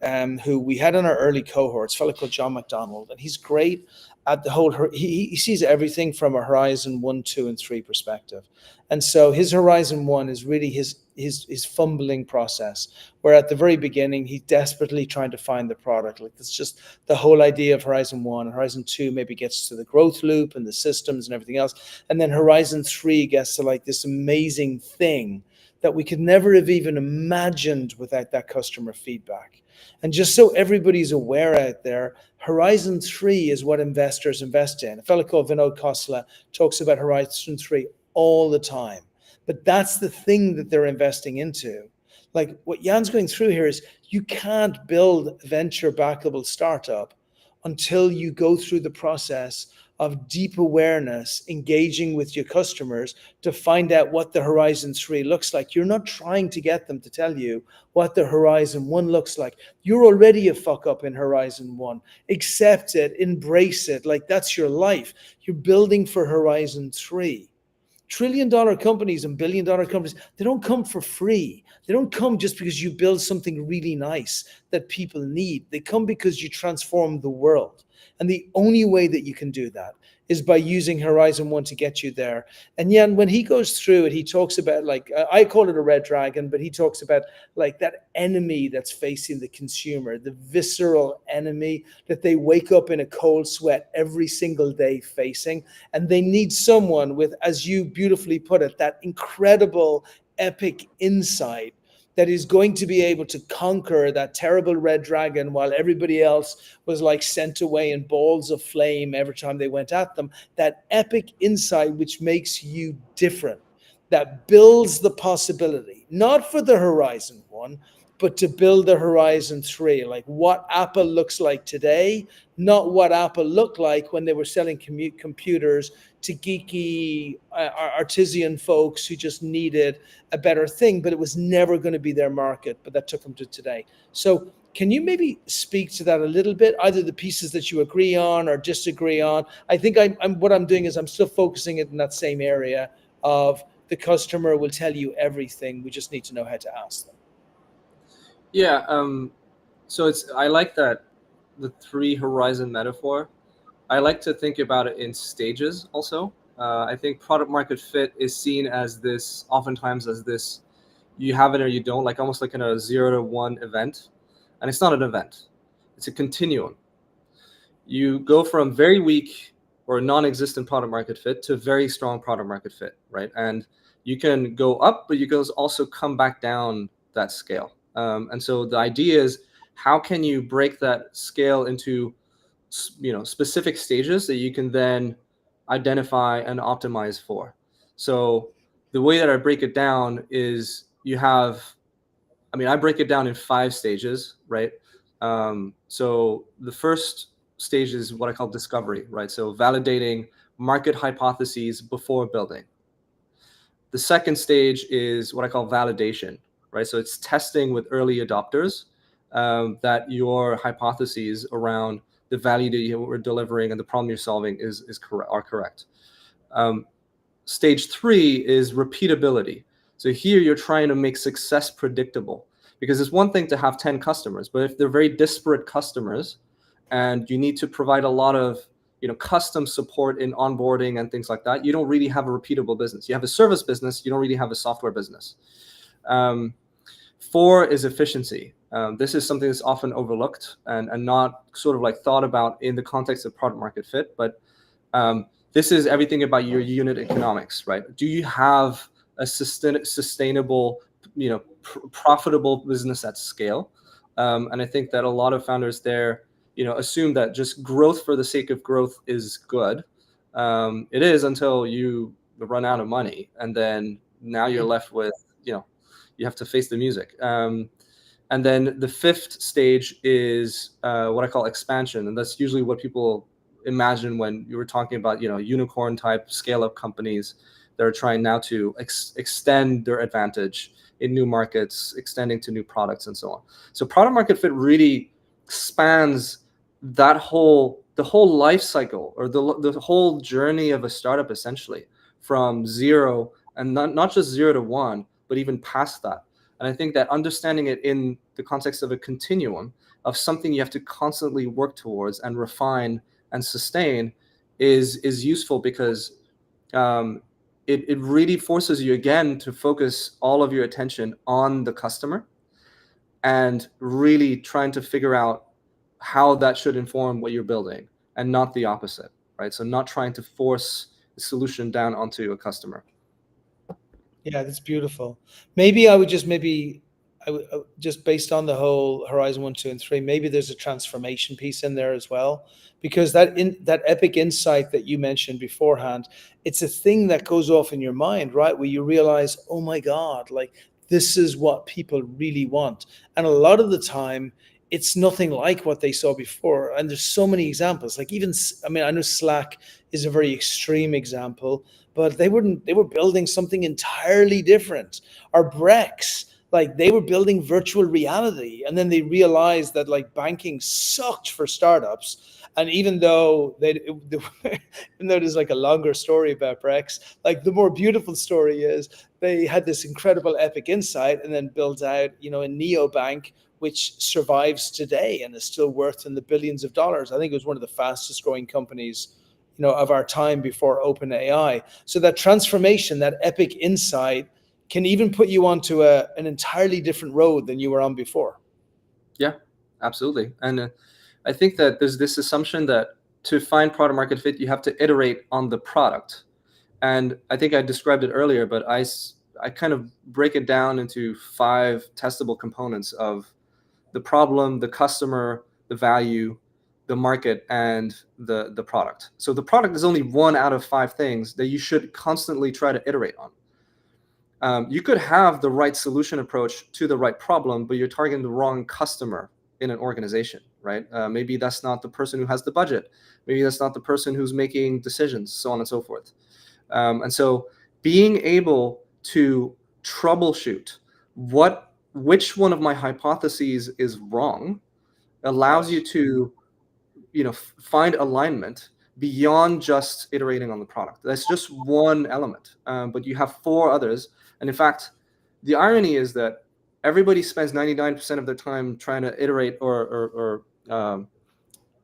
who we had in our early cohorts, a fellow called John McDonald, and he's great at the whole, he sees everything from a horizon 1, 2, and 3 perspective. And so his horizon 1 is really his fumbling process, where at the very beginning, he's desperately trying to find the product. Like, that's just the whole idea of horizon 1. Horizon 2 maybe gets to the growth loop and the systems and everything else. And then horizon 3 gets to like this amazing thing that we could never have even imagined without that customer feedback. And just so everybody's aware out there, Horizon 3 is what investors invest in. A fellow called Vinod Khosla talks about Horizon 3 all the time. But that's the thing that they're investing into. Like what Jan's going through here is you can't build a venture backable startup until you go through the process of deep awareness, engaging with your customers to find out what the Horizon 3 looks like. You're not trying to get them to tell you what the Horizon 1 looks like. You're already a fuck up in Horizon 1. Accept it, embrace it, like that's your life. You're building for Horizon 3. Trillion-dollar companies and billion-dollar companies, they don't come for free. They don't come just because you build something really nice that people need. They come because you transform the world. And the only way that you can do that is by using Horizon 1 to get you there. And Jan, when he goes through it, he talks about, like, I call it a red dragon, but he talks about like that enemy that's facing the consumer, the visceral enemy that they wake up in a cold sweat every single day facing. And they need someone with, as you beautifully put it, that incredible epic insight that is going to be able to conquer that terrible red dragon while everybody else was like sent away in balls of flame every time they went at them. That epic insight which makes you different, that builds the possibility, not for the Horizon 1, but to build the Horizon 3, like what Apple looks like today, not what Apple looked like when they were selling computers to geeky artisan folks who just needed a better thing, but it was never going to be their market, but that took them to today. So can you maybe speak to that a little bit, either the pieces that you agree on or disagree on? I think what I'm doing is I'm still focusing it in that same area of the customer will tell you everything. We just need to know how to ask them. Yeah. So I like that, the 3 horizon metaphor. I like to think about it in stages also. I think product market fit is seen as this, oftentimes as this, you have it or you don't, like almost like in a 0 to 1 event. And it's not an event, it's a continuum. You go from very weak or non-existent product market fit to very strong product market fit, right? And you can go up, but you can also come back down that scale. And so the idea is, how can you break that scale into specific stages that you can then identify and optimize for? So the way that I break it down is I break it down in 5 stages, right? So the first stage is what I call discovery, right? So validating market hypotheses before building. The second stage is what I call validation, right? So it's testing with early adopters that your hypotheses around the value that you were delivering and the problem you're solving are correct. Stage 3 is repeatability. So here you're trying to make success predictable, because it's one thing to have 10 customers, but if they're very disparate customers and you need to provide a lot of custom support in onboarding and things like that, you don't really have a repeatable business. You have a service business, you don't really have a software business. 4 is efficiency. This is something that's often overlooked and not sort of like thought about in the context of product market fit, but this is everything about your unit economics, right? Do you have a sustainable, profitable business at scale? And I think that a lot of founders there, assume that just growth for the sake of growth is good. It is until you run out of money, and then now you're left with, you have to face the music. And then the 5th stage is what I call expansion, and that's usually what people imagine when you were talking about, unicorn type scale up companies that are trying now to extend their advantage in new markets, extending to new products and so on. So product market fit really spans the whole life cycle, or the whole journey of a startup, essentially, from 0, and not just 0 to 1, but even past that. And I think that understanding it in the context of a continuum of something you have to constantly work towards and refine and sustain is useful, because it really forces you again to focus all of your attention on the customer and really trying to figure out how that should inform what you're building, and not the opposite, right? So not trying to force the solution down onto a customer. Yeah, that's beautiful. Maybe I would just just based on the whole Horizon 1, 2, and 3, maybe there's a transformation piece in there as well, because that epic insight that you mentioned beforehand, it's a thing that goes off in your mind, right? Where you realize, oh my God, like this is what people really want. And a lot of the time, it's nothing like what they saw before. And there's so many examples. Like even, I mean, I know Slack is a very extreme example, but they were building something entirely different. Or Brex, like they were building virtual reality, and then they realized that like banking sucked for startups. And even though even though there's like a longer story about Brex, like the more beautiful story is they had this incredible epic insight and then built out, you know, a neobank which survives today and is still worth in the billions of dollars. I think it was one of the fastest growing companies, you know, of our time before OpenAI. So that transformation, that epic insight, can even put you onto an entirely different road than you were on before. Yeah, absolutely. And I think that there's this assumption that to find product market fit, you have to iterate on the product. And I think I described it earlier, but I kind of break it down into 5 testable components of the problem, the customer, the value, the market, and the product. So the product is only 1 out of 5 things that you should constantly try to iterate on. You could have the right solution approach to the right problem, but you're targeting the wrong customer in an organization, right? Maybe that's not the person who has the budget. Maybe that's not the person who's making decisions, so on and so forth. And so being able to troubleshoot which one of my hypotheses is wrong allows you to, you know, find alignment beyond just iterating on the product. That's just one element, but you have 4 others. And in fact, the irony is that everybody spends 99% of their time trying to iterate or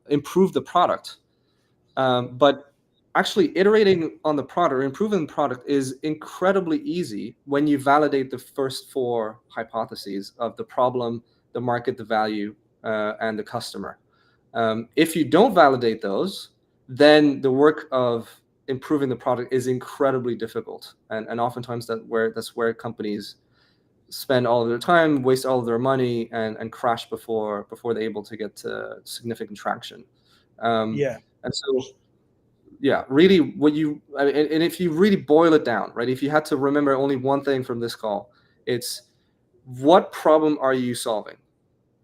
improve the product, but actually iterating on the product or improving the product is incredibly easy when you validate the first 4 hypotheses of the problem, the market, the value, and the customer. If you don't validate those, then the work of improving the product is incredibly difficult, and oftentimes that's where companies spend all of their time, waste all of their money, and crash before they're able to get to significant traction. Yeah. And so, yeah, really, and if you really boil it down, right? If you had to remember only one thing from this call, it's what problem are you solving?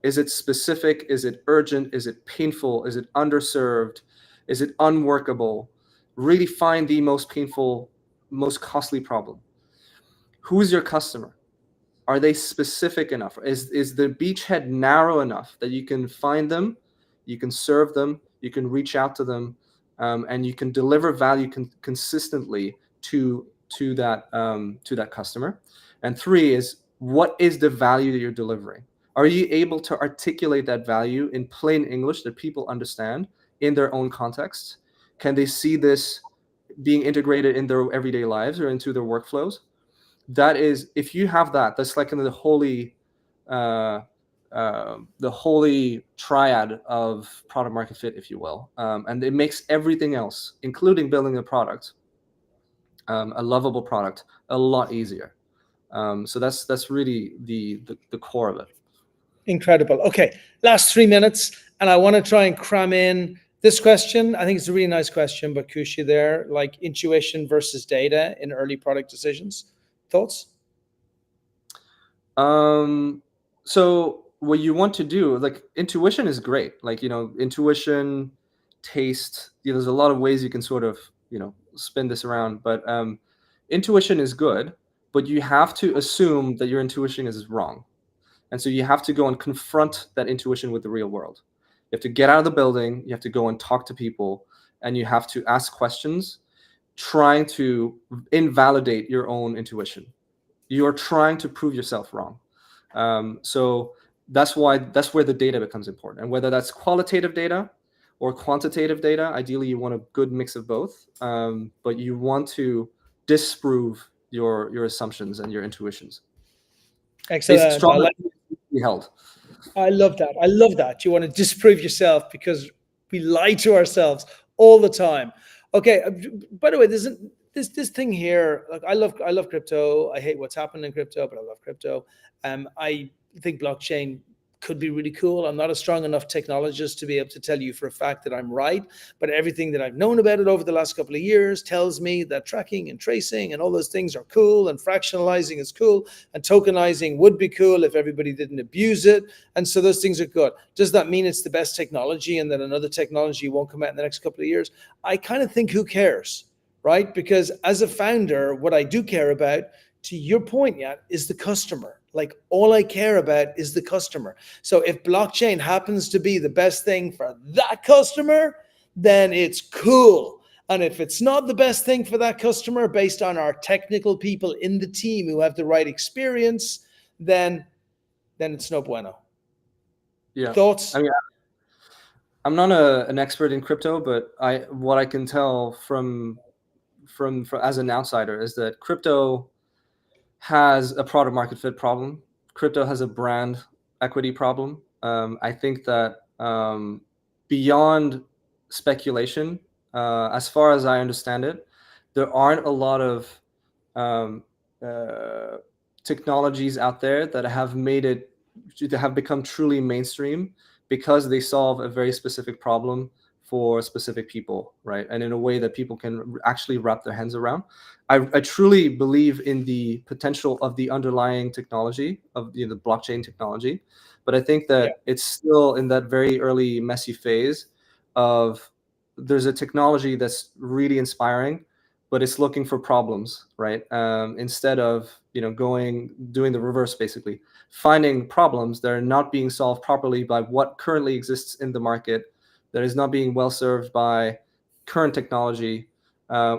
Is it specific? Is it urgent? Is it painful? Is it underserved? Is it unworkable? Really find the most painful, most costly problem. Who is your customer? Are they specific enough? Is the beachhead narrow enough that you can find them, you can serve them, you can reach out to them, and you can deliver value consistently to that customer? And 3 is, what is the value that you're delivering? Are you able to articulate that value in plain English that people understand in their own context? Can they see this being integrated in their everyday lives or into their workflows? That is, if you have that, that's like in the holy triad of product market fit, if you will, and it makes everything else, including building a product, a lovable product, a lot easier. So that's really the core of it. Incredible. Okay, last 3 minutes, and I want to try and cram in this question. I think it's a really nice question, but Kushi there, like intuition versus data in early product decisions. Thoughts? So what you want to do, like, intuition is great. Like, you know, intuition, taste, you know, there's a lot of ways you can sort of, you know, spin this around, but intuition is good, but you have to assume that your intuition is wrong. And so you have to go and confront that intuition with the real world. You have to get out of the building, you have to go and talk to people, and you have to ask questions trying to invalidate your own intuition. You're trying to prove yourself wrong. So that's where the data becomes important. And whether that's qualitative data or quantitative data, ideally you want a good mix of both. But you want to disprove your assumptions and your intuitions. Excellent. Held. I love that. I love that. You want to disprove yourself because we lie to ourselves all the time. Okay. By the way, this thing here. Like I love crypto. I hate what's happened in crypto, but I love crypto. I think blockchain could be really cool. I'm not a strong enough technologist to be able to tell you for a fact that I'm right, but everything that I've known about it over the last couple of years tells me that tracking and tracing and all those things are cool, and fractionalizing is cool, and tokenizing would be cool if everybody didn't abuse it. And so those things are good. Does that mean it's the best technology and that another technology won't come out in the next couple of years? I kind of think, who cares, right? Because as a founder, what I do care about, to your point, Yann, is the customer. Like, all I care about is the customer. So if blockchain happens to be the best thing for that customer, then it's cool. And if it's not the best thing for that customer, based on our technical people in the team who have the right experience, then it's no bueno. Yeah. Thoughts? I mean, I'm not an expert in crypto, but what I can tell from as an outsider is that crypto has a product market fit problem. Crypto has a brand equity problem. I think that beyond speculation, as far as I understand it, there aren't a lot of technologies out there that have become truly mainstream because they solve a very specific problem for specific people, right? And in a way that people can actually wrap their hands around. I truly believe in the potential of the underlying technology of the blockchain technology, but I think that it's still in that very early messy phase of there's a technology that's really inspiring, but it's looking for problems, right? Instead of doing the reverse, basically finding problems that are not being solved properly by what currently exists in the market, that is not being well served by current technology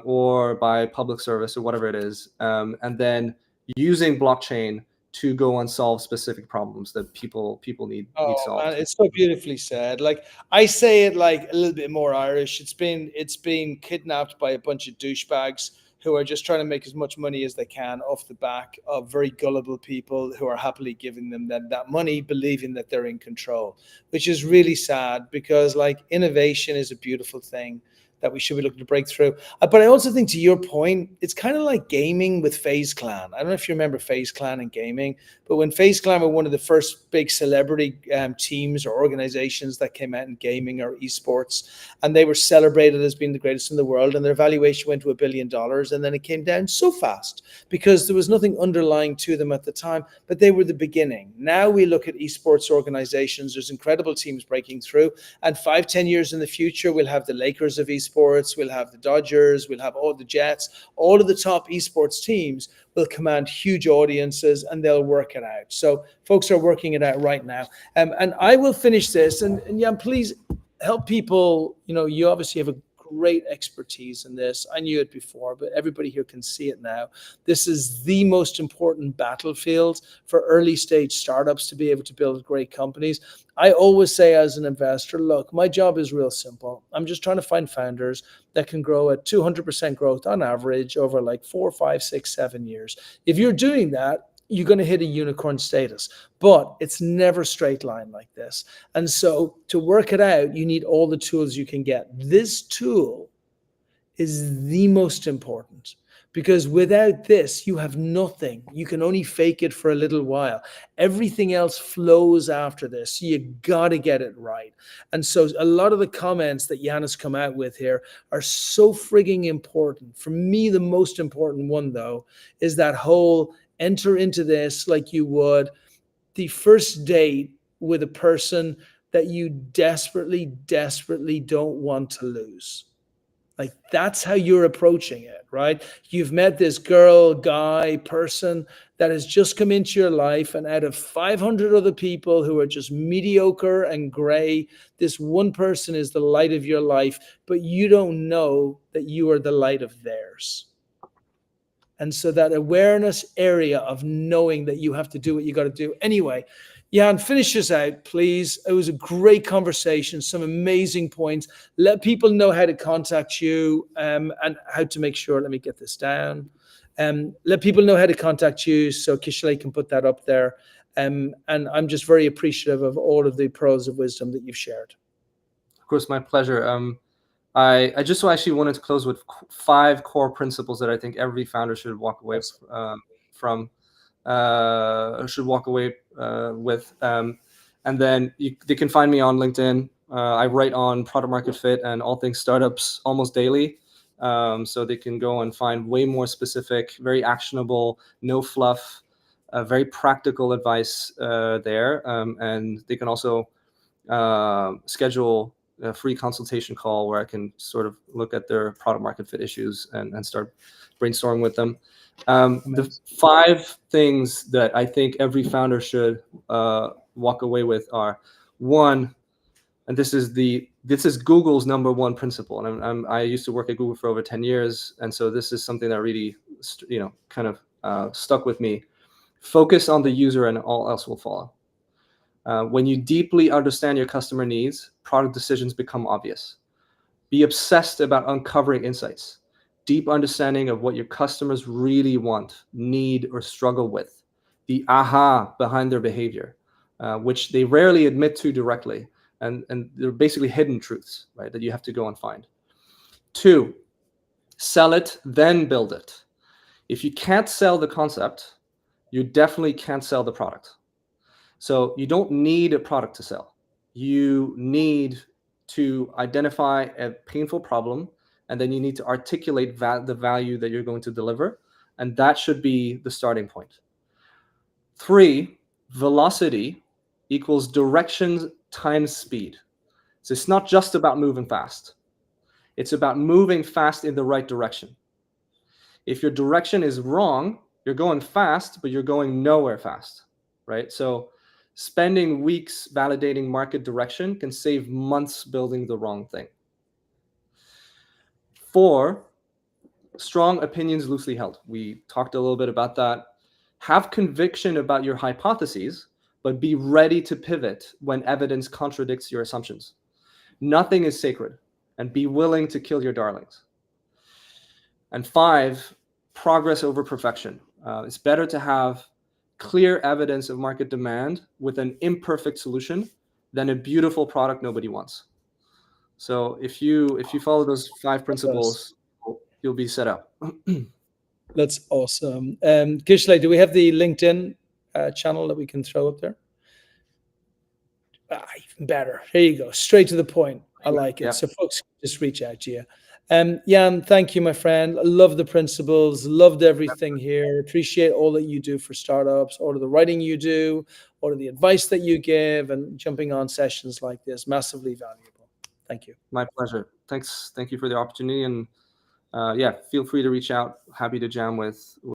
or by public service or whatever it is, and then using blockchain to go and solve specific problems that people need solved. Man, it's so beautifully said. Like, I say it like a little bit more Irish. It's been kidnapped by a bunch of douchebags who are just trying to make as much money as they can off the back of very gullible people who are happily giving them that money, believing that they're in control, which is really sad, because like, innovation is a beautiful thing that we should be looking to break through. But I also think, to your point, it's kind of like gaming with FaZe Clan. I don't know if you remember FaZe Clan in gaming, but when FaZe Clan were one of the first big celebrity teams or organizations that came out in gaming or esports, and they were celebrated as being the greatest in the world, and their valuation went to $1 billion, and then it came down so fast because there was nothing underlying to them at the time, but they were the beginning. Now we look at esports organizations, there's incredible teams breaking through, and 5-10 years in the future, we'll have the Lakers of esports, we'll have the Dodgers, we'll have all the Jets, all of the top esports teams will command huge audiences, and they'll work it out. So folks are working it out right now. And I will finish this, and Yann, please help people. You obviously have a great expertise in this. I knew it before, but everybody here can see it now. This is the most important battlefield for early stage startups to be able to build great companies. I always say, as an investor, look, my job is real simple. I'm just trying to find founders that can grow at 200% growth on average over like 4, 5, 6, 7 years. If you're doing that, you're going to hit a unicorn status, but it's never straight line like this. And so to work it out, you need all the tools you can get. This tool is the most important, because without this, you have nothing. You can only fake it for a little while. Everything else flows after this. So you got to get it right. And so a lot of the comments that Yann has come out with here are so frigging important. For me, the most important one, though, is that whole enter into this like you would the first date with a person that you desperately, desperately don't want to lose. Like, that's how you're approaching it, right? You've met this girl, guy, person that has just come into your life, and out of 500 other people who are just mediocre and gray, this one person is the light of your life, but you don't know that you are the light of theirs. And so that awareness area of knowing that you have to do what you got to do. Anyway, Yann, finish this out, please. It was a great conversation, some amazing points. Let people know how to contact you and how to make sure. Let me get this down. Let people know how to contact you so Kishley can put that up there. And I'm just very appreciative of all of the pearls of wisdom that you've shared. Of course, my pleasure. I just actually wanted to close with 5 core principles that I think every founder should walk away from. Should walk away with. And then they can find me on LinkedIn. I write on product market fit and all things startups almost daily. So they can go and find way more specific, very actionable, no fluff, very practical advice there. And they can also schedule a free consultation call where I can sort of look at their product market fit issues and start brainstorming with them. The 5 things that I think every founder should walk away with are: 1, and this is Google's #1 principle, and I used to work at Google for over 10 years, and so this is something that really kind of stuck with me. Focus on the user, and all else will follow. When you deeply understand your customer needs, product decisions become obvious. Be obsessed about uncovering insights. Deep understanding of what your customers really want, need, or struggle with. The aha behind their behavior, which they rarely admit to directly. And they're basically hidden truths, right, that you have to go and find. 2, sell it, then build it. If you can't sell the concept, you definitely can't sell the product. So you don't need a product to sell. You need to identify a painful problem, and then you need to articulate the value that you're going to deliver, and that should be the starting point. 3, velocity equals direction times speed. So it's not just about moving fast. It's about moving fast in the right direction. If your direction is wrong, you're going fast, but you're going nowhere fast, right? So spending weeks validating market direction can save months building the wrong thing. 4, strong opinions loosely held. We talked a little bit about that. Have conviction about your hypotheses, but be ready to pivot when evidence contradicts your assumptions. Nothing is sacred, and be willing to kill your darlings. And 5, progress over perfection. It's better to have clear evidence of market demand with an imperfect solution than a beautiful product nobody wants. So if you follow those 5 principles, you'll be set up. That's awesome. Gishle, do we have the LinkedIn channel that we can throw up there? Even better. Here you go. Straight to the point. I like it. Yeah. So folks, just reach out to you. Yann, thank you, my friend. I love the principles, loved everything here. Appreciate all that you do for startups, all of the writing you do, all of the advice that you give, and jumping on sessions like this. Massively valuable. Thank you. My pleasure. Thanks. Thank you for the opportunity. And yeah, feel free to reach out. Happy to jam with